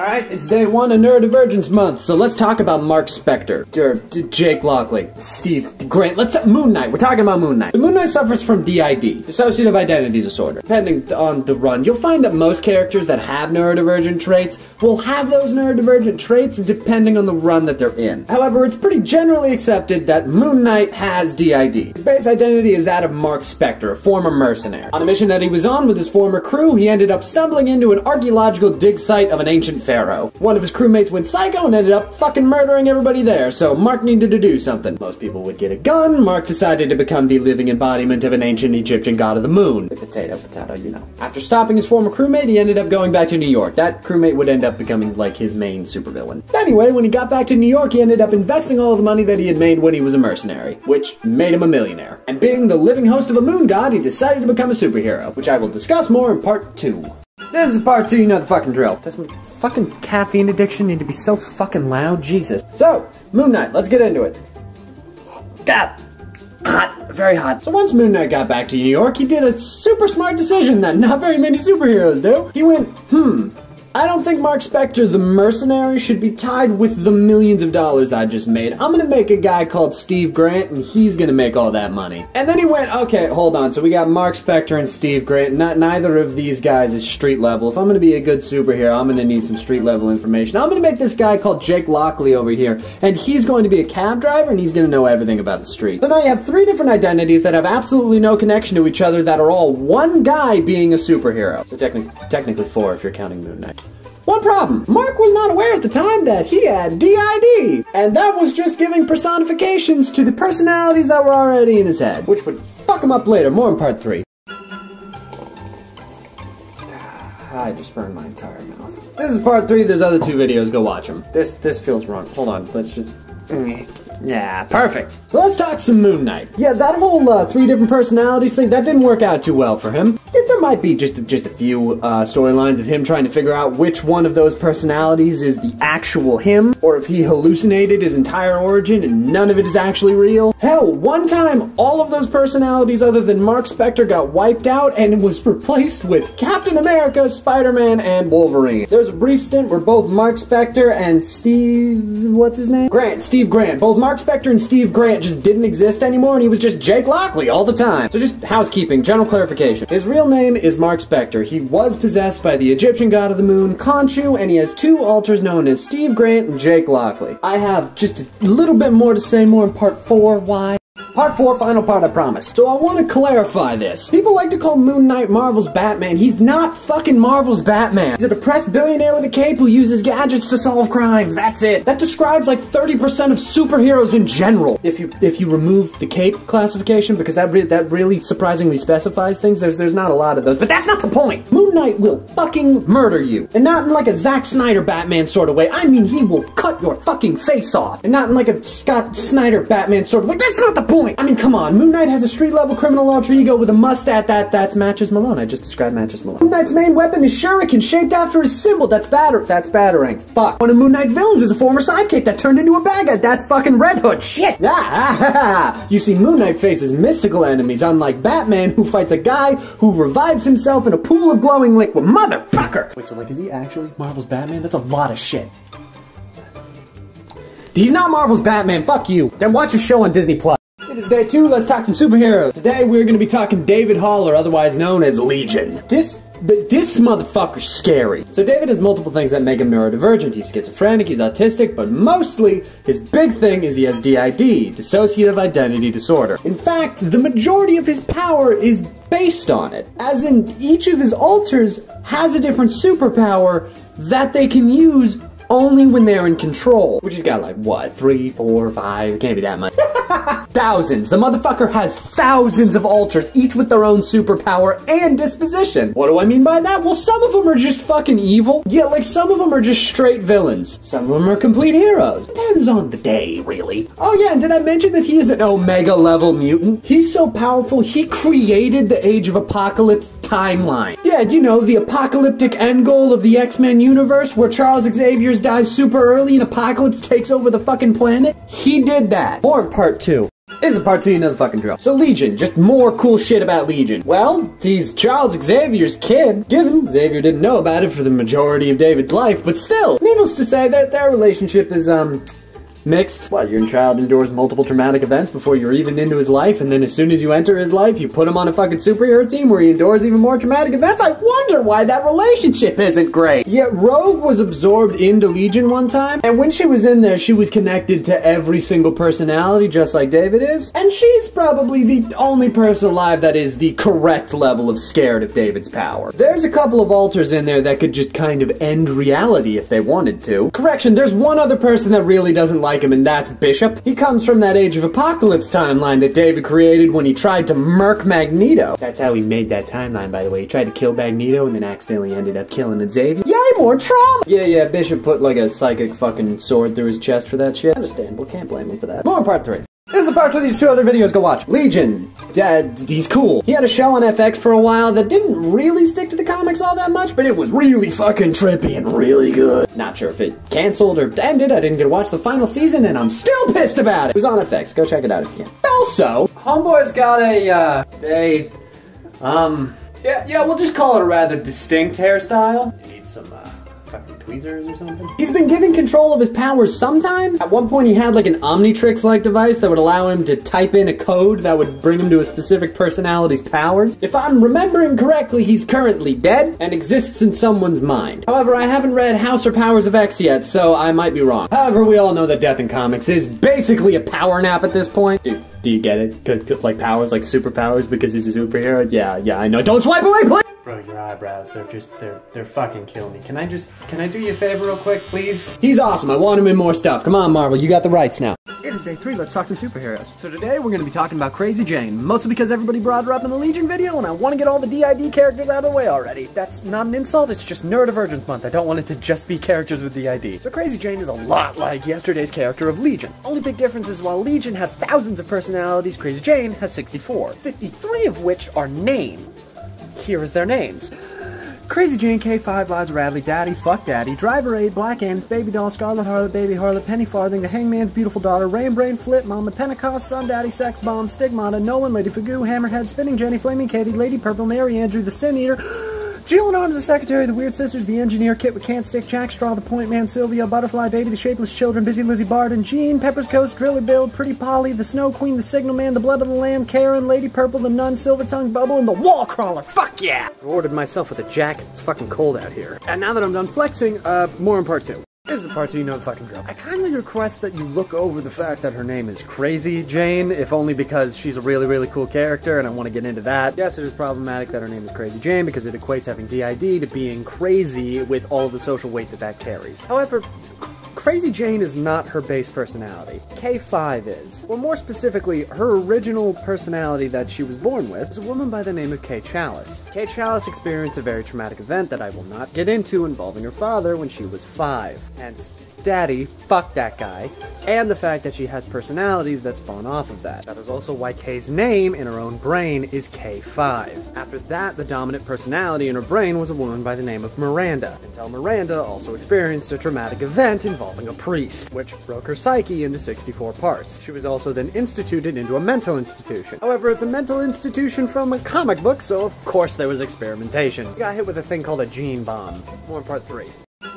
Alright, it's day 1 of Neuro-Divergence month, so let's talk about Mark Spector, Jake Lockley, Steve Grant, Moon Knight, we're talking about Moon Knight. The Moon Knight suffers from DID, dissociative identity disorder. Depending on the run, you'll find that most characters that have neurodivergent traits will have those neurodivergent traits depending on the run that they're in. However, it's pretty generally accepted that Moon Knight has DID. His base identity is that of Mark Spector, a former mercenary. On a mission that he was on with his former crew, he ended up stumbling into an archaeological dig site of an ancient pharaoh. One of his crewmates went psycho and ended up fucking murdering everybody there, so Mark needed to do something. Most people would get a gun. Mark decided to become the living embodiment of an ancient Egyptian god of the moon. Potato, you know. After stopping his former crewmate, he ended up going back to New York. That crewmate would end up becoming, like, his main supervillain. Anyway, when he got back to New York, he ended up investing all the money that he had made when he was a mercenary, which made him a millionaire. And being the living host of a moon god, he decided to become a superhero, which I will discuss more in part 2. This is part 2, you know the fucking drill. Does my fucking caffeine addiction need to be so fucking loud? Jesus. So, Moon Knight, let's get into it. God. Hot. Very hot. So once Moon Knight got back to New York, he did a super smart decision that not very many superheroes do. He went, I don't think Mark Spector, the mercenary, should be tied with the millions of dollars I just made. I'm gonna make a guy called Steve Grant, and he's gonna make all that money. And then he went, okay, hold on, so we got Mark Spector and Steve Grant. Neither of these guys is street level. If I'm gonna be a good superhero, I'm gonna need some street level information. I'm gonna make this guy called Jake Lockley over here, and he's going to be a cab driver, and he's gonna know everything about the street. So now you have 3 different identities that have absolutely no connection to each other that are all one guy being a superhero. So technically 4 if you're counting Moon Knight. One problem, Mark was not aware at the time that he had DID, and that was just giving personifications to the personalities that were already in his head, which would fuck him up later, more in part 3. I just burned my entire mouth. This is part 3, there's other 2 videos, go watch them. This feels wrong, hold on, let's just... Yeah, perfect. So let's talk some Moon Knight. Yeah, that whole 3 different personalities thing, that didn't work out too well for him. There might be just a few storylines of him trying to figure out which one of those personalities is the actual him, or if he hallucinated his entire origin and none of it is actually real. Hell, one time, all of those personalities other than Mark Spector got wiped out and was replaced with Captain America, Spider-Man, and Wolverine. There was a brief stint where both Mark Spector and Steve Grant, both Mark Spector and Steve Grant just didn't exist anymore, and he was just Jake Lockley all the time. So just housekeeping, general clarification. His real name is Mark Spector. He was possessed by the Egyptian god of the moon, Khonshu, and he has 2 alters known as Steve Grant and Jake Lockley. I have just a little bit more to say more in part 4. Why? Part 4, final part, I promise. So I want to clarify this. People like to call Moon Knight Marvel's Batman. He's not fucking Marvel's Batman. He's a depressed billionaire with a cape who uses gadgets to solve crimes. That's it. That describes like 30% of superheroes in general. If you remove the cape classification, because that really surprisingly specifies things, there's not a lot of those. But that's not the point. Moon Knight will fucking murder you. And not in like a Zack Snyder Batman sort of way. I mean, he will cut your fucking face off. And not in like a Scott Snyder Batman sort of way. That's not the point. I mean, come on, Moon Knight has a street-level criminal alter ego with a mustache that's Matches Malone. I just described Matches Malone. Moon Knight's main weapon is shuriken, shaped after his symbol. That's Batarang. Fuck. One of Moon Knight's villains is a former sidekick that turned into a bad guy. That's fucking Red Hood. Shit. You see, Moon Knight faces mystical enemies, unlike Batman, who fights a guy who revives himself in a pool of glowing liquid. Motherfucker! Wait, so like, is he actually Marvel's Batman? That's a lot of shit. He's not Marvel's Batman. Fuck you. Then watch a show on Disney+. It is day 2, let's talk some superheroes. Today we're gonna be talking David Haller, otherwise known as Legion. This motherfucker's scary. So David has multiple things that make him neurodivergent. He's schizophrenic, he's autistic, but mostly his big thing is he has DID, dissociative identity disorder. In fact, the majority of his power is based on it, as in each of his alters has a different superpower that they can use only when they're in control. Which he's got like, what, 3, 4, 5, it can't be that much. Thousands. The motherfucker has thousands of alters, each with their own superpower and disposition. What do I mean by that? Well, some of them are just fucking evil. Yeah, like some of them are just straight villains. Some of them are complete heroes. Depends on the day, really. Oh yeah, and did I mention that he is an Omega level mutant? He's so powerful, he created the Age of Apocalypse timeline. Yeah, you know, the apocalyptic end goal of the X-Men universe where Charles Xavier dies super early and Apocalypse takes over the fucking planet. He did that. More in part 2. This is part 2, you know the fucking drill. So Legion, just more cool shit about Legion. Well, he's Charles Xavier's kid, given Xavier didn't know about it for the majority of David's life, but still, needless to say, their relationship is, mixed. What, your child endures multiple traumatic events before you're even into his life, and then as soon as you enter his life, you put him on a fucking superhero team where he endures even more traumatic events? I wonder why that relationship isn't great. Yet Rogue was absorbed into Legion one time, and when she was in there, she was connected to every single personality, just like David is, and she's probably the only person alive that is the correct level of scared of David's power. There's a couple of alters in there that could just kind of end reality if they wanted to. Correction, there's one other person that really doesn't like him, and that's Bishop. He comes from that Age of Apocalypse timeline that David created when he tried to murk Magneto. That's how he made that timeline, by the way. He tried to kill Magneto and then accidentally ended up killing Xavier. Yay, more trauma! Yeah, Bishop put like a psychic fucking sword through his chest for that shit. Understandable, can't blame him for that. More part 3. This is the part where these 2 other videos go watch. Legion. He's cool. He had a show on FX for a while that didn't really stick to the comics all that much, but it was really fucking trippy and really good. Not sure if it canceled or ended. I didn't get to watch the final season, and I'm still pissed about it. It was on FX. Go check it out if you can. Also, Homeboy's got we'll just call it a rather distinct hairstyle. He needs some, fucking tweezers or something. He's been given control of his powers sometimes. At one point he had like an Omnitrix-like device that would allow him to type in a code that would bring him to a specific personality's powers. If I'm remembering correctly, he's currently dead and exists in someone's mind. However, I haven't read House or Powers of X yet, so I might be wrong. However, we all know that death in comics is basically a power nap at this point. Dude, do you get it? Like powers, like superpowers because he's a superhero? Yeah, I know. Don't swipe away, please! Bro, your eyebrows, they're fucking killing me. Can I do you a favor real quick, please? He's awesome, I want him in more stuff. Come on, Marvel, you got the rights now. It is day 3, let's talk some superheroes. So today we're gonna be talking about Crazy Jane, mostly because everybody brought her up in the Legion video and I want to get all the DID characters out of the way already. That's not an insult, it's just Neuro-Divergence month. I don't want it to just be characters with DID. So Crazy Jane is a lot like yesterday's character of Legion. Only big difference is while Legion has thousands of personalities, Crazy Jane has 64, 53 of which are named. Here is their names. Crazy Jane, K5, Lives Radley, Daddy, Fuck Daddy, Driver Aid, Black Ants, Baby Doll, Scarlet Harlot, Baby Harlot, Penny Farthing, The Hangman's Beautiful Daughter, Rain Brain, Flip, Mama, Pentecost, Sun Daddy, Sex Bomb, Stigmata, Nolan, Lady Fagoo, Hammerhead, Spinning Jenny, Flaming Katie, Lady Purple, Mary Andrew, The Sin Eater, Jill and Arms, the Secretary, the Weird Sisters, the Engineer, Kit with Can't Stick, Jack Straw, the Point Man, Sylvia, Butterfly Baby, the Shapeless Children, Busy Lizzie Bard and Jean, Pepper's Coast, Driller Bill, Pretty Polly, the Snow Queen, the Signal Man, the Blood of the Lamb, Karen, Lady Purple, the Nun, Silver Tongue Bubble, and the Wall Crawler. Fuck yeah! I ordered myself with a jacket. It's fucking cold out here. And now that I'm done flexing, more in part 2. This is part 2, you know the fucking drill. I kindly request that you look over the fact that her name is Crazy Jane, if only because she's a really, really cool character, and I want to get into that. Yes, it is problematic that her name is Crazy Jane, because it equates having DID to being crazy with all of the social weight that carries. However, Crazy Jane is not her base personality. K5 is. Or more specifically, her original personality that she was born with is a woman by the name of K Chalice. K Chalice experienced a very traumatic event that I will not get into involving her father when she was 5. Hence, Daddy, fuck that guy, and the fact that she has personalities that spawn off of that. That is also why K's name in her own brain is K5. After that, the dominant personality in her brain was a woman by the name of Miranda, until Miranda also experienced a traumatic event involving a priest, which broke her psyche into 64 parts. She was also then instituted into a mental institution. However, it's a mental institution from a comic book, so of course there was experimentation. She got hit with a thing called a gene bomb. More in part 3.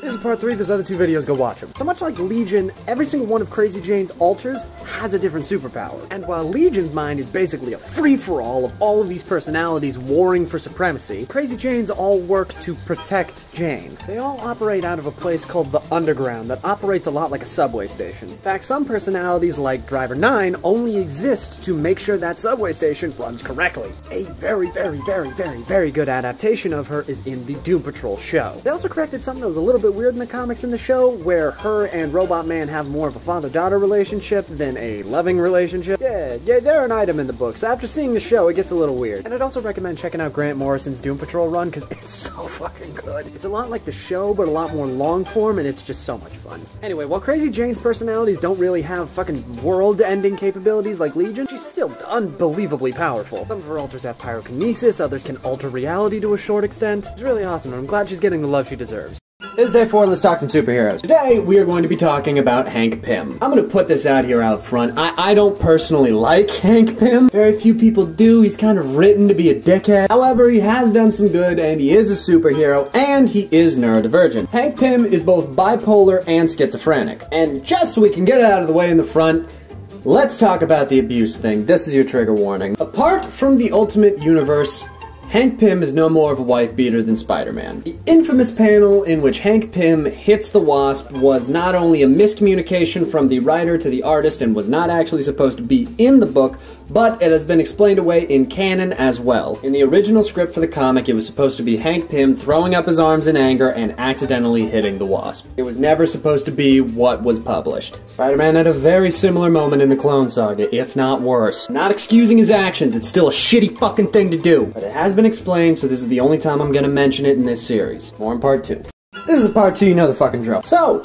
This is part 3, there's other 2 videos, go watch them. So much like Legion, every single one of Crazy Jane's alters has a different superpower. And while Legion's mind is basically a free-for-all of all of these personalities warring for supremacy, Crazy Jane's all work to protect Jane. They all operate out of a place called the Underground that operates a lot like a subway station. In fact, some personalities like Driver 9 only exist to make sure that subway station runs correctly. A very, very, very, very, very good adaptation of her is in the Doom Patrol show. They also corrected something that was a little bit weird in the comics in the show, where her and Robot Man have more of a father-daughter relationship than a loving relationship. Yeah, they're an item in the books. After seeing the show, it gets a little weird. And I'd also recommend checking out Grant Morrison's Doom Patrol run, because it's so fucking good. It's a lot like the show, but a lot more long form, and it's just so much fun. Anyway, while Crazy Jane's personalities don't really have fucking world-ending capabilities like Legion, she's still unbelievably powerful. Some of her alters have pyrokinesis, others can alter reality to a short extent. It's really awesome, and I'm glad she's getting the love she deserves. This is day 4, let's talk some superheroes. Today, we are going to be talking about Hank Pym. I'm gonna put this out here out front. I don't personally like Hank Pym. Very few people do. He's kind of written to be a dickhead. However, he has done some good, and he is a superhero, and he is neurodivergent. Hank Pym is both bipolar and schizophrenic. And just so we can get it out of the way in the front, let's talk about the abuse thing. This is your trigger warning. Apart from the Ultimate Universe, Hank Pym is no more of a wife beater than Spider-Man. The infamous panel in which Hank Pym hits the Wasp was not only a miscommunication from the writer to the artist and was not actually supposed to be in the book, but it has been explained away in canon as well. In the original script for the comic, it was supposed to be Hank Pym throwing up his arms in anger and accidentally hitting the Wasp. It was never supposed to be what was published. Spider-Man had a very similar moment in the Clone Saga, if not worse. Not excusing his actions, it's still a shitty fucking thing to do. But it has been explained, so this is the only time I'm gonna mention it in this series. More in part 2. This is part 2, you know the fucking drill. So,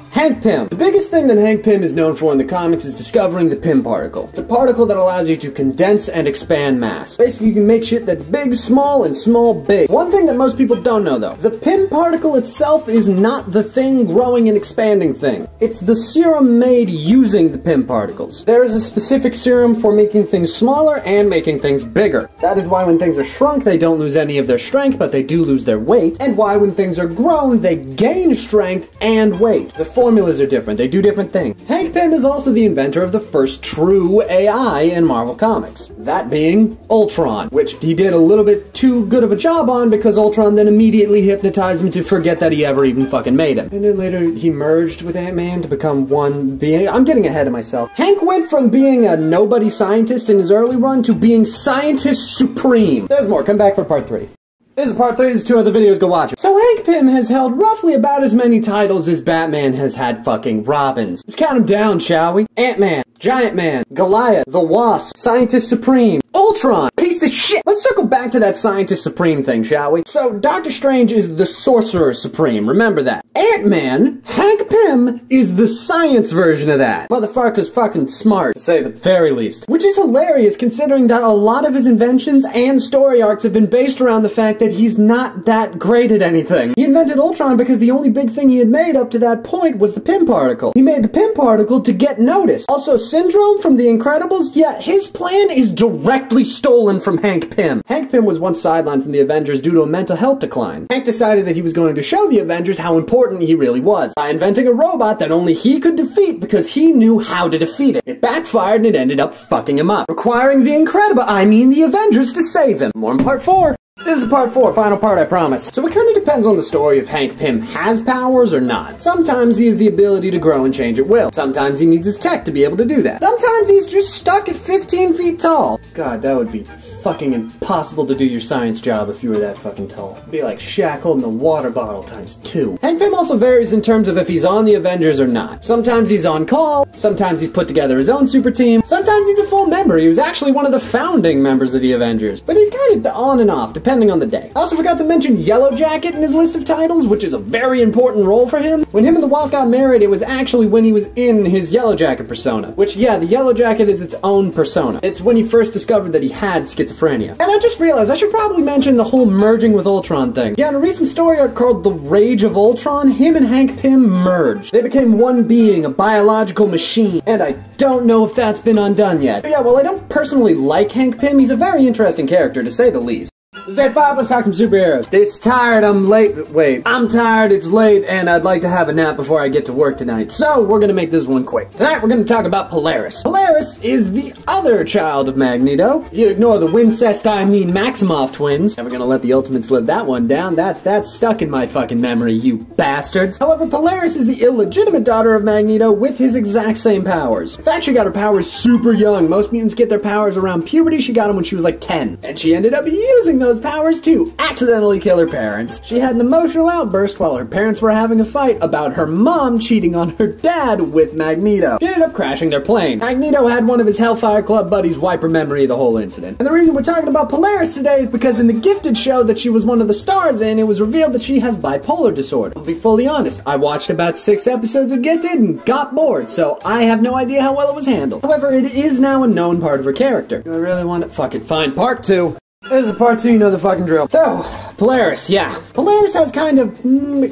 Hank Pym. The biggest thing that Hank Pym is known for in the comics is discovering the Pym particle. It's a particle that allows you to condense and expand mass. Basically, you can make shit that's big, small, and small, big. One thing that most people don't know, though. The Pym particle itself is not the thing growing and expanding thing. It's the serum made using the Pym particles. There is a specific serum for making things smaller and making things bigger. That is why when things are shrunk, they don't lose any of their strength, but they do lose their weight. And why when things are grown, they gain strength and weight. The formulas are different, they do different things. Hank Pym is also the inventor of the first true AI in Marvel Comics. That being Ultron, which he did a little bit too good of a job on because Ultron then immediately hypnotized him to forget that he ever even fucking made him. And then later he merged with Ant-Man to become one being. I'm getting ahead of myself. Hank went from being a nobody scientist in his early run to being scientist supreme. There's more, come back for part 3. This is part 3, there's 2 other videos, go watch it. So Hank Pym has held roughly about as many titles as Batman has had fucking Robins. Let's count them down, shall we? Ant-Man, Giant Man, Goliath, the Wasp, Scientist Supreme, Ultron, piece of shit! Let's circle back to that Scientist Supreme thing, shall we? So, Doctor Strange is the Sorcerer Supreme, remember that. Ant-Man, Hank Pym, is the science version of that. Motherfucker's fucking smart, to say the very least. Which is hilarious considering that a lot of his inventions and story arcs have been based around the fact that he's not that great at anything. He invented Ultron because the only big thing he had made up to that point was the Pym particle. He made the Pym particle to get noticed. Also, Syndrome from The Incredibles, yeah, his plan is directly stolen from Hank Pym. Hank Pym was once sidelined from the Avengers due to a mental health decline. Hank decided that he was going to show the Avengers how important he really was by inventing a robot that only he could defeat because he knew how to defeat it. It backfired and it ended up fucking him up, requiring the the Avengers to save him. More in part 4. This is part 4, final part, I promise. So it kind of depends on the story if Hank Pym has powers or not. Sometimes he has the ability to grow and change at will. Sometimes he needs his tech to be able to do that. Sometimes he's just stuck at 15 feet tall. God, that would be fucking impossible to do your science job if you were that fucking tall. It'd be like Shaq holding a water bottle times 2. Hank Pym also varies in terms of if he's on the Avengers or not. Sometimes he's on call, sometimes he's put together his own super team, sometimes he's a full member. He was actually one of the founding members of the Avengers. But he's kind of on and off, depending on the day. I also forgot to mention Yellow Jacket in his list of titles, which is a very important role for him. When him and the Wasp got married, it was actually when he was in his Yellow Jacket persona. Which, yeah, the Yellow Jacket is its own persona. It's when he first discovered that he had schizophrenia. And I just realized I should probably mention the whole merging with Ultron thing. Yeah, in a recent story arc called The Rage of Ultron, him and Hank Pym merged. They became one being, a biological machine. And I don't know if that's been undone yet. But yeah, well, I don't personally like Hank Pym. He's a very interesting character, to say the least. It's day 5, let's talk some superheroes. It's tired, I'm late. Wait, I'm tired, it's late, and I'd like to have a nap before I get to work tonight. So, we're gonna make this one quick. Tonight, we're gonna talk about Polaris. Polaris is the other child of Magneto. If you ignore the Maximoff twins, never gonna let the Ultimates live that one down. That's stuck in my fucking memory, you bastards. However, Polaris is the illegitimate daughter of Magneto with his exact same powers. In fact, she got her powers super young. Most mutants get their powers around puberty. She got them when she was like 10. And she ended up using those powers to accidentally kill her parents. She had an emotional outburst while her parents were having a fight about her mom cheating on her dad with Magneto. She ended up crashing their plane. Magneto had one of his Hellfire Club buddies wipe her memory of the whole incident. And the reason we're talking about Polaris today is because in the Gifted show that she was one of the stars in, it was revealed that she has bipolar disorder. I'll be fully honest, I watched about 6 episodes of Gifted and got bored, so I have no idea how well it was handled. However, it is now a known part of her character. Do I really want it? Fuck it, fine. Part 2. This is part 2, you know the fucking drill. So, Polaris, yeah. Polaris has kind of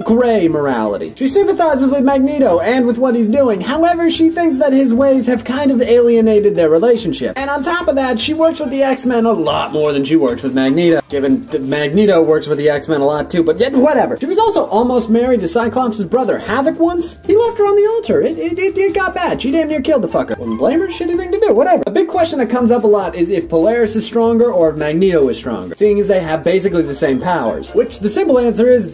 gray morality. She sympathizes with Magneto and with what he's doing. However, she thinks that his ways have kind of alienated their relationship. And on top of that, she works with the X-Men a lot more than she works with Magneto. Given that Magneto works with the X-Men a lot too, but yet whatever. She was also almost married to Cyclops' brother Havoc once. He left her on the altar. It got bad. She damn near killed the fucker. Wouldn't blame her. Shitty thing to do. Whatever. A big question that comes up a lot is if Polaris is stronger or if Magneto is stronger, seeing as they have basically the same powers. Which the simple answer is,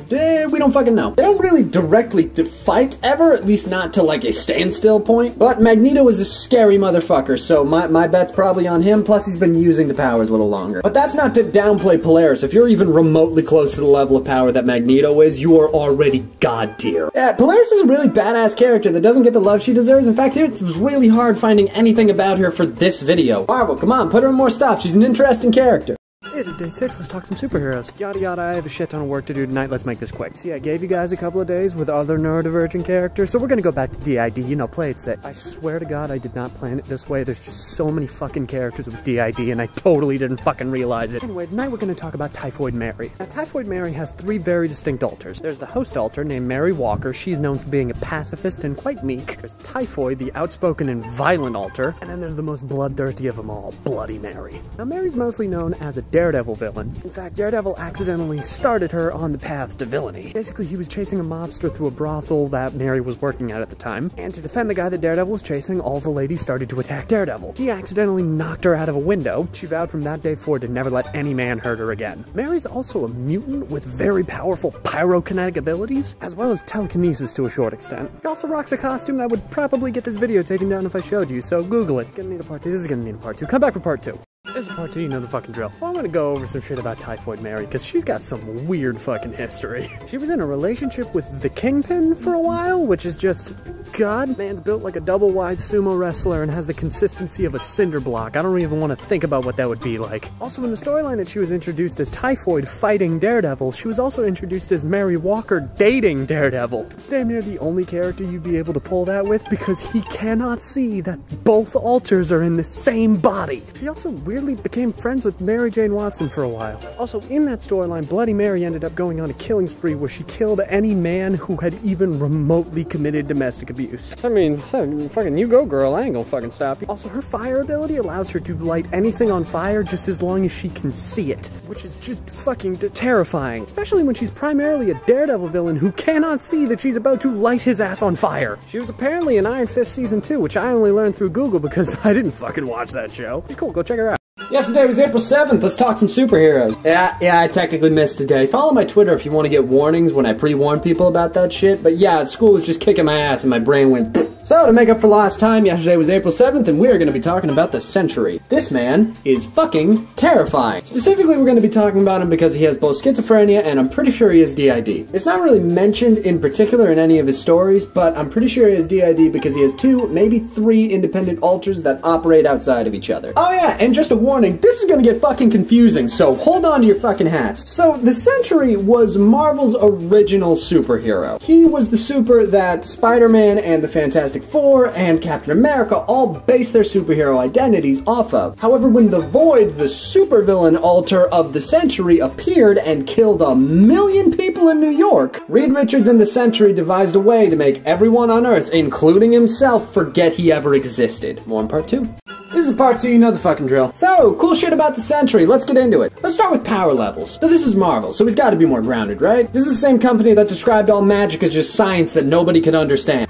we don't fucking know. They don't really directly fight ever, at least not to like a standstill point. But Magneto is a scary motherfucker, so my bet's probably on him. Plus, he's been using the powers a little longer. But that's not to downplay Polaris. If you're even remotely close to the level of power that Magneto is, you are already god tier. Yeah, Polaris is a really badass character that doesn't get the love she deserves. In fact, it was really hard finding anything about her for this video. Marvel, come on, put her in more stuff. She's an interesting character. It is day 6, let's talk some superheroes. Yada yada, I have a shit ton of work to do tonight, let's make this quick. See, I gave you guys a couple of days with other neurodivergent characters, so we're gonna go back to DID, you know, play it safe. I swear to God, I did not plan it this way. There's just so many fucking characters with DID, and I totally didn't fucking realize it. Anyway, tonight we're gonna talk about Typhoid Mary. Now, Typhoid Mary has 3 very distinct alters. There's the host alter named Mary Walker. She's known for being a pacifist and quite meek. There's Typhoid, the outspoken and violent alter. And then there's the most bloodthirsty of them all, Bloody Mary. Now, Mary's mostly known as a Daredevil villain. In fact, Daredevil accidentally started her on the path to villainy. Basically, he was chasing a mobster through a brothel that Mary was working at the time, and to defend the guy that Daredevil was chasing, all the ladies started to attack Daredevil. He accidentally knocked her out of a window. She vowed from that day forward to never let any man hurt her again. Mary's also a mutant with very powerful pyrokinetic abilities, as well as telekinesis to a short extent. She also rocks a costume that would probably get this video taken down if I showed you, so Google it. Gonna need a part 2. This is gonna need a part 2. Come back for part 2. This is part 2, you know the fucking drill. Well, I'm gonna go over some shit about Typhoid Mary, because she's got some weird fucking history. She was in a relationship with the Kingpin for a while, which is just, God, man's built like a double-wide sumo wrestler and has the consistency of a cinder block. I don't even want to think about what that would be like. Also, in the storyline that she was introduced as Typhoid fighting Daredevil, she was also introduced as Mary Walker dating Daredevil. It's damn near the only character you'd be able to pull that with, because he cannot see that both alters are in the same body. She also weirdly became friends with Mary Jane Watson for a while. Also, in that storyline, Bloody Mary ended up going on a killing spree where she killed any man who had even remotely committed domestic abuse. I mean, fucking you go, girl. I ain't gonna fucking stop you. Also, her fire ability allows her to light anything on fire just as long as she can see it, which is just fucking terrifying, especially when she's primarily a Daredevil villain who cannot see that she's about to light his ass on fire. She was apparently in Iron Fist Season 2, which I only learned through Google because I didn't fucking watch that show. She's cool, go check her out. Yesterday was April 7th, let's talk some superheroes. Yeah, I technically missed a day. Follow my Twitter if you want to get warnings when I pre-warn people about that shit. But yeah, school was just kicking my ass and my brain went So, to make up for lost time, yesterday was April 7th, and we are going to be talking about the Century. This man is fucking terrifying. Specifically, we're going to be talking about him because he has both schizophrenia, and I'm pretty sure he has DID. It's not really mentioned in particular in any of his stories, but I'm pretty sure he has DID because he has 2, maybe 3 independent alters that operate outside of each other. Oh yeah, and just a warning, this is going to get fucking confusing, so hold on to your fucking hats. So, the Century was Marvel's original superhero. He was the super that Spider-Man and the Fantastic Four and Captain America all base their superhero identities off of. However, when the Void, the supervillain alter of the Century, appeared and killed 1 million people in New York, Reed Richards and the Century devised a way to make everyone on Earth, including himself, forget he ever existed. More in part 2. This is part 2, you know the fucking drill. So, cool shit about the Century, let's get into it. Let's start with power levels. So this is Marvel, so he's gotta be more grounded, right? This is the same company that described all magic as just science that nobody could understand.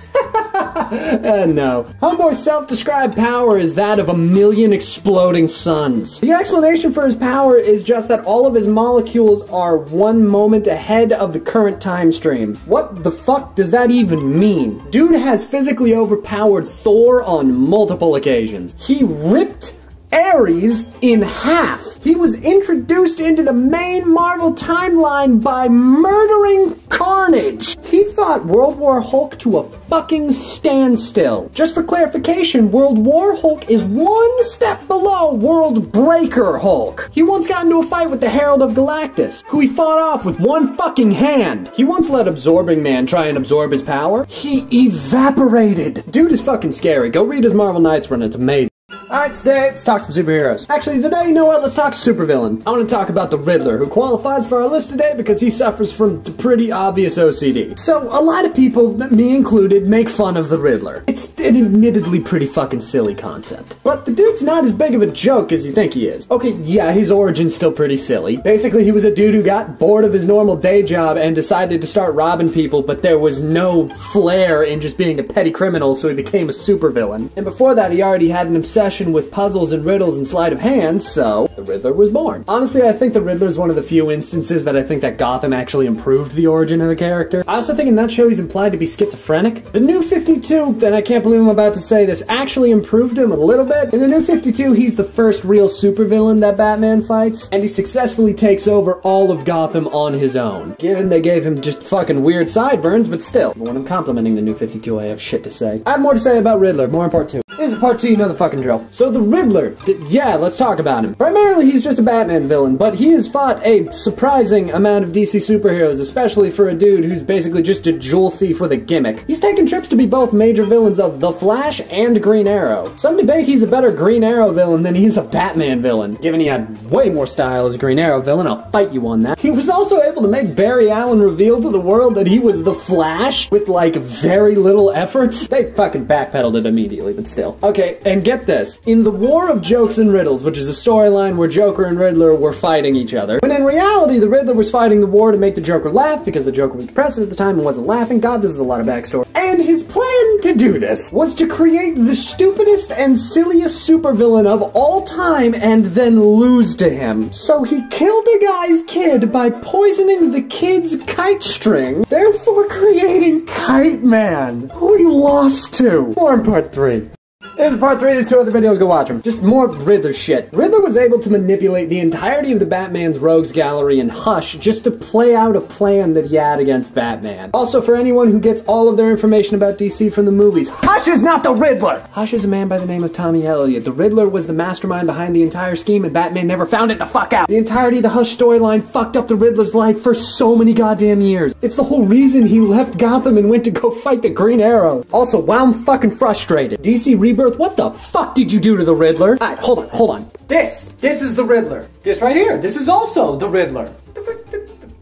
No. Homeboy's self-described power is that of 1 million exploding suns. The explanation for his power is just that all of his molecules are 1 moment ahead of the current time stream. What the fuck does that even mean? Dude has physically overpowered Thor on multiple occasions. He ripped Ares in half. He was introduced into the main Marvel timeline by murdering Carnage. He fought World War Hulk to a fucking standstill. Just for clarification, World War Hulk is 1 step below World Breaker Hulk. He once got into a fight with the Herald of Galactus, who he fought off with 1 fucking hand. He once let Absorbing Man try and absorb his power. He evaporated. Dude is fucking scary. Go read his Marvel Knights run, it's amazing. Alright, today, let's talk some superheroes. Actually, today, you know what? Let's talk supervillain. I want to talk about the Riddler, who qualifies for our list today because he suffers from pretty obvious OCD. So, a lot of people, me included, make fun of the Riddler. It's an admittedly pretty fucking silly concept. But the dude's not as big of a joke as you think he is. Okay, yeah, his origin's still pretty silly. Basically, he was a dude who got bored of his normal day job and decided to start robbing people, but there was no flair in just being a petty criminal, so he became a supervillain. And before that, he already had an obsession with puzzles and riddles and sleight of hand, so the Riddler was born. Honestly, I think the Riddler's one of the few instances that I think that Gotham actually improved the origin of the character. I also think in that show he's implied to be schizophrenic. The New 52, and I can't believe I'm about to say this, actually improved him a little bit. In the New 52, he's the first real supervillain that Batman fights, and he successfully takes over all of Gotham on his own. Given they gave him just fucking weird sideburns, but still, when I'm complimenting the New 52, I have shit to say. I have more to say about Riddler, more in part 2. This is part 2, you know the fucking drill. So the Riddler, yeah, let's talk about him. Primarily, he's just a Batman villain, but he has fought a surprising amount of DC superheroes, especially for a dude who's basically just a jewel thief with a gimmick. He's taken trips to be both major villains of The Flash and Green Arrow. Some debate he's a better Green Arrow villain than he's a Batman villain. Given he had way more style as a Green Arrow villain, I'll fight you on that. He was also able to make Barry Allen reveal to the world that he was the Flash with, like, very little efforts. They fucking backpedaled it immediately, but still. Okay, and get this. In the War of Jokes and Riddles, which is a storyline where Joker and Riddler were fighting each other, when in reality, the Riddler was fighting the war to make the Joker laugh because the Joker was depressed at the time and wasn't laughing. God, this is a lot of backstory. And his plan to do this was to create the stupidest and silliest supervillain of all time and then lose to him. So he killed a guy's kid by poisoning the kid's kite string, therefore creating Kite Man, who he lost to. More in part 3. Here's part 3 of these 2 other videos, go watch them. Just more Riddler shit. Riddler was able to manipulate the entirety of the Batman's Rogues Gallery and Hush just to play out a plan that he had against Batman. Also, for anyone who gets all of their information about DC from the movies, Hush is not the Riddler! Hush is a man by the name of Tommy Elliott. The Riddler was the mastermind behind the entire scheme and Batman never found it the fuck out. The entirety of the Hush storyline fucked up the Riddler's life for so many goddamn years. It's the whole reason he left Gotham and went to go fight the Green Arrow. Also, wow, I'm fucking frustrated. DC Rebirth, what the fuck did you do to the Riddler? Alright, hold on. This is the Riddler. This right here, this is also the Riddler.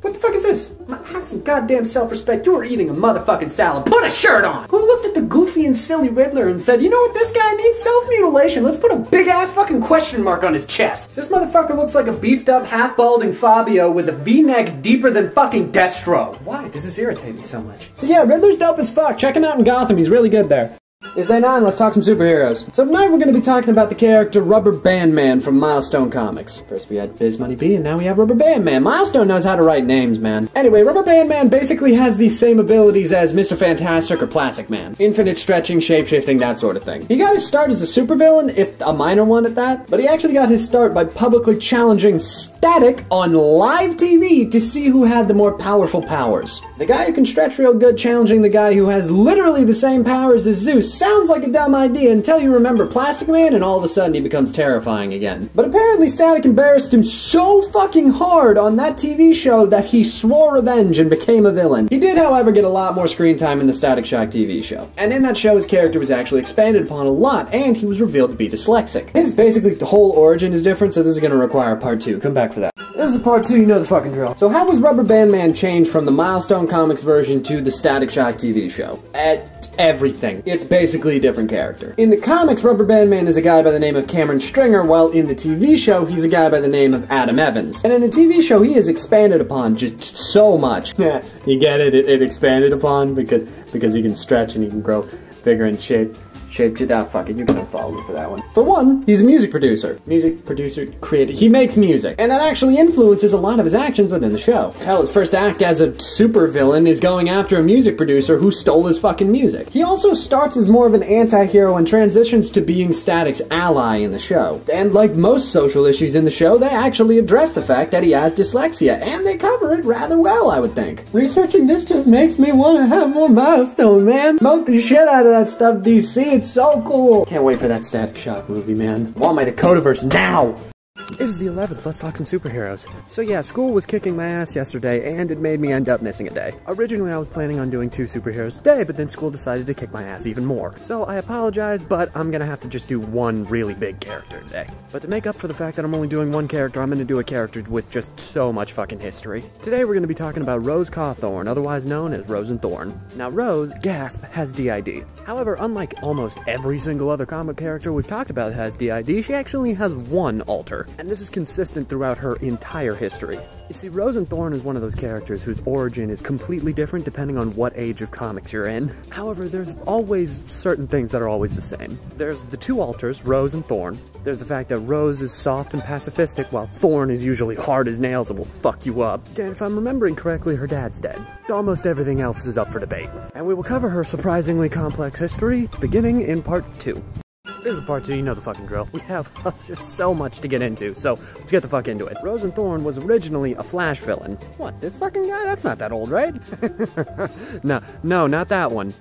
What the fuck is this? Have some goddamn self-respect. You were eating a motherfucking salad. Put a shirt on! Who looked at the goofy and silly Riddler and said, you know what, this guy needs self-mutilation. Let's put a big-ass fucking question mark on his chest. This motherfucker looks like a beefed-up, half-balding Fabio with a V-neck deeper than fucking Destro. Why does this irritate me so much? So yeah, Riddler's dope as fuck. Check him out in Gotham. He's really good there. It's day 9, let's talk some superheroes. So tonight we're going to be talking about the character Rubber Band Man from Milestone Comics. First we had Biz Money B, and now we have Rubber Band Man. Milestone knows how to write names, man. Anyway, Rubber Band Man basically has the same abilities as Mr. Fantastic or Plastic Man. Infinite stretching, shape-shifting, that sort of thing. He got his start as a supervillain, if a minor one at that, but he actually got his start by publicly challenging Static on live TV to see who had the more powerful powers. The guy who can stretch real good challenging the guy who has literally the same powers as Zeus sounds like a dumb idea until you remember Plastic Man and all of a sudden he becomes terrifying again. But apparently Static embarrassed him so fucking hard on that TV show that he swore revenge and became a villain. He did, however, get a lot more screen time in the Static Shock TV show. And in that show his character was actually expanded upon a lot and he was revealed to be dyslexic. His basically the whole origin is different, so this is going to require part 2. Come back for that. This is part 2, you know the fucking drill. So how was Rubber Band Man changed from the Milestone Comics version to the Static Shock TV show? Everything. It's basically a different character. In the comics, Rubber Band Man is a guy by the name of Cameron Stringer, while in the TV show, he's a guy by the name of Adam Evans. And in the TV show, he is expanded upon just so much. Yeah, you get it? It expanded upon because he can stretch and he can grow bigger in shape. Fuck it, you can follow me for that one. For one, he's a music producer. Creator. He makes music. And that actually influences a lot of his actions within the show. Hell, his first act as a supervillain is going after a music producer who stole his fucking music. He also starts as more of an anti-hero and transitions to being Static's ally in the show. And like most social issues in the show, they actually address the fact that he has dyslexia, and they cover it rather well, I would think. Researching this just makes me want to have more Milestone, man. Moat the shit out of that stuff, DC. It's so cool. Can't wait for that Static Shock movie, man. I want my Dakotaverse now. It is the 11th, let's talk some superheroes. So yeah, school was kicking my ass yesterday, and it made me end up missing a day. Originally, I was planning on doing 2 superheroes today, but then school decided to kick my ass even more. So I apologize, but I'm gonna have to just do one really big character today. But to make up for the fact that I'm only doing one character, I'm gonna do a character with just so much fucking history. Today we're gonna be talking about Rosethorn, otherwise known as Rosethorn. Now Rose, gasp, has DID. However, unlike almost every single other comic character we've talked about that has DID, she actually has one alter. And this is consistent throughout her entire history. You see, Rosethorn is one of those characters whose origin is completely different depending on what age of comics you're in. However, there's always certain things that are always the same. There's the 2 alters, Rose and Thorn. There's the fact that Rose is soft and pacifistic, while Thorn is usually hard as nails and will fuck you up. And if I'm remembering correctly, her dad's dead. Almost everything else is up for debate. And we will cover her surprisingly complex history, beginning in part 2. This is part 2, you know the fucking drill. We have just so much to get into, so let's get the fuck into it. Rosethorn was originally a Flash villain. What, this fucking guy? That's not that old, right? No, not that one.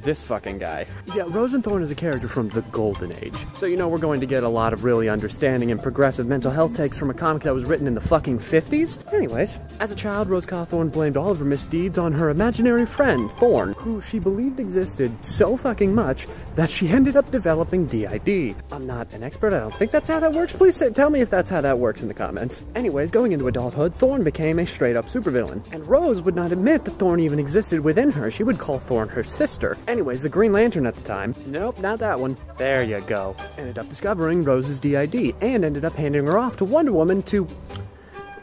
This fucking guy. Yeah, Rosethorn is a character from the Golden Age. So you know we're going to get a lot of really understanding and progressive mental health takes from a comic that was written in the fucking 50s. Anyways, as a child, Rosethorn blamed all of her misdeeds on her imaginary friend, Thorn, who she believed existed so fucking much that she ended up developing DID. I'm not an expert, I don't think that's how that works. Please tell me if that's how that works in the comments. Anyways, going into adulthood, Thorn became a straight-up supervillain. And Rose would not admit that Thorn even existed within her. She would call Thorn her sister. Anyways, the Green Lantern at the time, nope, not that one, there you go, ended up discovering Rose's DID and ended up handing her off to Wonder Woman to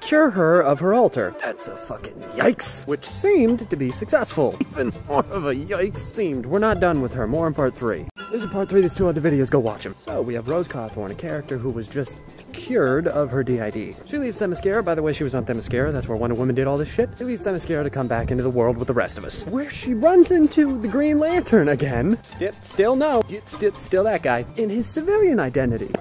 cure her of her alter. That's a fucking yikes, which seemed to be successful. Even more of a yikes seemed. We're not done with her, more in part 3. This is part 3, there's 2 other videos, go watch them. So we have Rosethorn, a character who was just cured of her DID. She leaves Themyscira, by the way she was on Themyscira, that's where Wonder Woman did all this shit. She leaves Themyscira to come back into the world with the rest of us, where she runs into the Green Lantern again. Still that guy, in his civilian identity,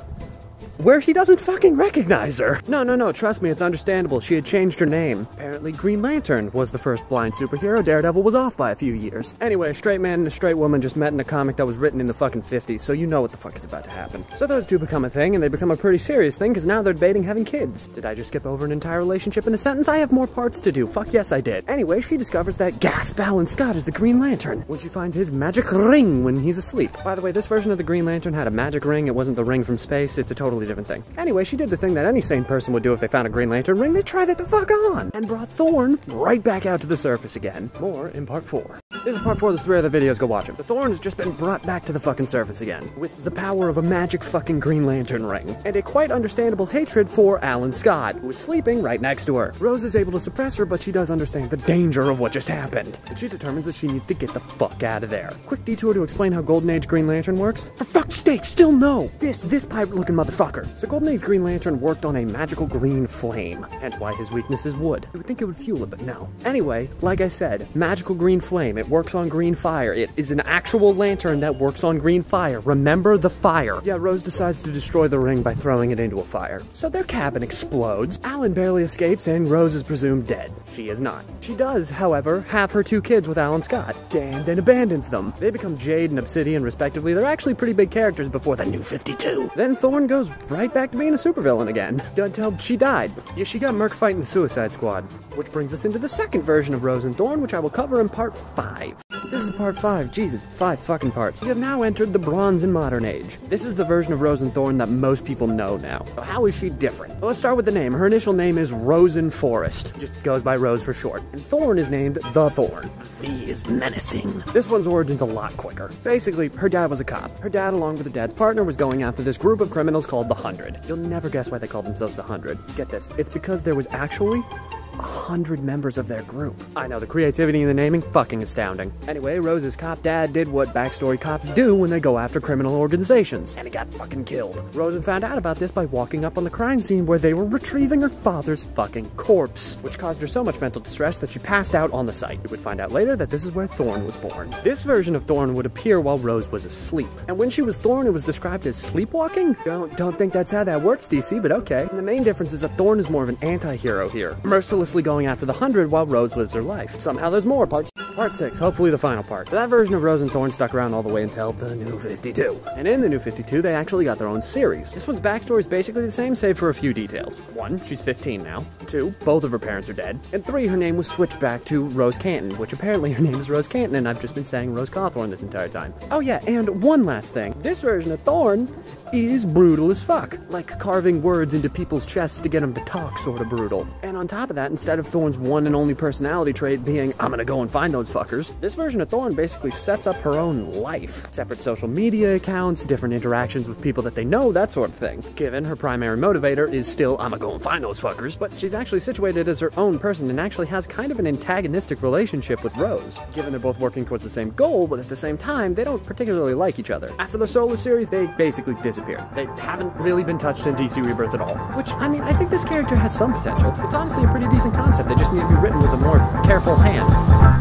where he doesn't fucking recognize her. No, trust me, it's understandable. She had changed her name. Apparently, Green Lantern was the first blind superhero. Daredevil was off by a few years. Anyway, a straight man and a straight woman just met in a comic that was written in the fucking 50s, so you know what the fuck is about to happen. So those 2 become a thing, and they become a pretty serious thing, because now they're debating having kids. Did I just skip over an entire relationship in a sentence? I have more parts to do. Fuck yes, I did. Anyway, she discovers that gasp, Alan Scott is the Green Lantern, when she finds his magic ring when he's asleep. By the way, this version of the Green Lantern had a magic ring. It wasn't the ring from space. It's a totally different thing. Anyway, she did the thing that any sane person would do if they found a Green Lantern ring. They tried it the fuck on and brought Thorn right back out to the surface again. More in part 4. This is part 4, there's 3 other videos, go watch them. The Thorn has just been brought back to the fucking surface again, with the power of a magic fucking Green Lantern ring, and a quite understandable hatred for Alan Scott, who is sleeping right next to her. Rose is able to suppress her, but she does understand the danger of what just happened, and she determines that she needs to get the fuck out of there. Quick detour to explain how Golden Age Green Lantern works. For fuck's sake, still no! This pipe-looking motherfucker. So Golden Age Green Lantern worked on a magical green flame, hence why his weakness is wood. You would think it would fuel it, but no. Anyway, like I said, magical green flame, it works on green fire. It is an actual lantern that works on green fire. Remember the fire. Yeah, Rose decides to destroy the ring by throwing it into a fire. So their cabin explodes. Alan barely escapes and Rose is presumed dead. She is not. She does, however, have her 2 kids with Alan Scott, and then abandons them. They become Jade and Obsidian respectively. They're actually pretty big characters before the New 52. Then Thorn goes right back to being a supervillain again, until she died. Yeah, she got murk fighting the Suicide Squad. Which brings us into the second version of Rosethorn, which I will cover in part 5. This is part 5. Jesus, 5 fucking parts. We have now entered the Bronze and Modern Age. This is the version of Rosethorn that most people know now. So how is she different? Well, let's start with the name. Her initial name is Rosenforest. Just goes by Rose for short. And Thorn is named The Thorn. The is menacing. This one's origin's a lot quicker. Basically, her dad was a cop. Her dad, along with her dad's partner, was going after this group of criminals called the 100. You'll never guess why they called themselves the 100. Get this. It's because there was actually 100 members of their group. I know, the creativity in the naming, fucking astounding. Anyway, Rose's cop dad did what backstory cops do when they go after criminal organizations, and he got fucking killed. Rose found out about this by walking up on the crime scene where they were retrieving her father's fucking corpse, which caused her so much mental distress that she passed out on the site. We would find out later that this is where Thorn was born. This version of Thorn would appear while Rose was asleep, and when she was Thorn, it was described as sleepwalking? Don't think that's how that works, DC, but okay. And the main difference is that Thorn is more of an anti-hero here, mercilessly going after the 100 while Rose lives her life. Somehow there's more. Part Part 6, hopefully the final part. That version of Rosethorn stuck around all the way until the New 52. And in the New 52, they actually got their own series. This one's backstory is basically the same, save for a few details. 1, she's 15 now. 2, both of her parents are dead. And 3, her name was switched back to Rose Canton, which apparently her name is Rose Canton, and I've just been saying Rose Cawthorn this entire time. Oh yeah, and one last thing. This version of Thorn is brutal as fuck. Like carving words into people's chests to get them to talk sorta brutal. And on top of that, instead of Thorn's one and only personality trait being, I'm gonna go and find those fuckers, this version of Thorn basically sets up her own life. Separate social media accounts, different interactions with people that they know, that sort of thing. Given her primary motivator is still, I'm gonna go and find those fuckers, but she's actually situated as her own person and actually has kind of an antagonistic relationship with Rose. Given they're both working towards the same goal, but at the same time, they don't particularly like each other. After their solo series, they basically disappeared. They haven't really been touched in DC Rebirth at all. Which, I mean, I think this character has some potential. It's honestly a pretty decent concept. They just need to be written with a more careful hand.